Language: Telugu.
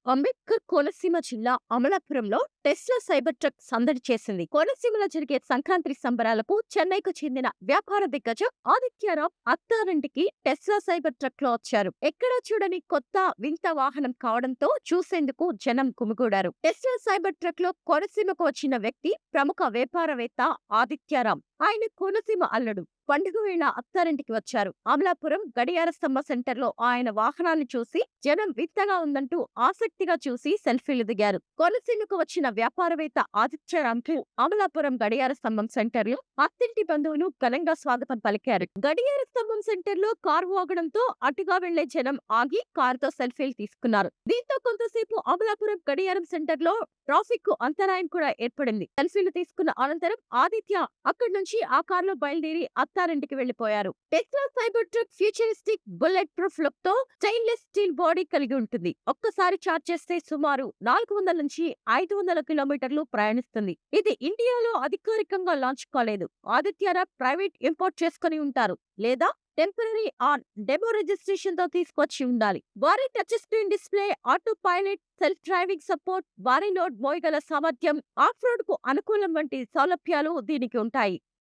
అంబేద్కర్ కోనసీమ జిల్లా అమలాపురంలో టెస్లా సైబర్ ట్రక్ సందడి చేసింది. కోనసీమలో జరిగే సంక్రాంతి సంబరాలకు చెన్నైకు చెందిన వ్యాపార దిగ్గజం ఆదిత్యరావు అత్తారింటికి టెస్లా సైబర్ ట్రక్ లో వచ్చారు. ఎక్కడా చూడని కొత్త వింత వాహనం కావడంతో చూసేందుకు జనం గుమిగూడారు. టెస్లా సైబర్ ట్రక్ లో కోనసీమకు వచ్చిన వ్యక్తి ప్రముఖ వ్యాపారవేత్త ఆదిత్యరావు. ఆయన కోనసీమ అల్లుడు. పండుగ వేళ అత్తారింటికి వచ్చారు. అమలాపురం గడియార స్తంభ సెంటర్లో ఆయన వాహనాన్ని చూసి జనం వింతగా ఉందంటూ ఆసక్తిగా చూసి సెల్ఫీలు దిగారు. కోనసీమకు వచ్చిన వ్యాపారవేత్త ఆదిత్యరాంకు అమలాపురం గడియార స్తంభం సెంటర్లో అత్తింటి బంధువులు ఘనంగా స్వాగతం పలికారు. గడియార స్తంభం సెంటర్లో కారు ఆగడంతో అటుగా వెళ్లే జనం ఆగి కారుతో సెల్ఫీలు తీసుకున్నారు. దీంతో కొంతసేపు అమలాపురం గడియారం సెంటర్లో ట్రాఫిక్ కు అంతరాయం కూడా ఏర్పడింది. సెల్ఫీలు తీసుకున్న అనంతరం ఆదిత్య అక్కడి నుంచి ఆ కారులో బయలుదేరి అత్తారింటికి వెళ్లిపోయారు. Tesla cyber truck futuristic bullet proof look తో స్టెయిన్లెస్ స్టీల్ బాడీ కలిగి ఉంటుంది. ఒక్కసారి చార్జ్ చేస్తే సుమారు 400 నుంచి 500 కిలోమీటర్లు ప్రయాణిస్తుంది. ఇది ఇండియాలో అధికారికంగా లాంచ్ కాలేదు. ఆదిత్యరా ప్రైవేట్ ఇంపోర్ట్ చేసుకుని ఉంటారు లేదా టెంపరరీ ఆర్ డెమో రిజిస్ట్రేషన్ తో తీసుకొచ్చి ఉండాలి. భారీ touch screen display, auto pilot, self driving support, భారీ లోడ్ మోయగల సామర్థ్యం, ఆఫ్ రోడ్ కు అనుకూలం వంటి సౌలభ్యాలు దీనికి ఉంటాయి.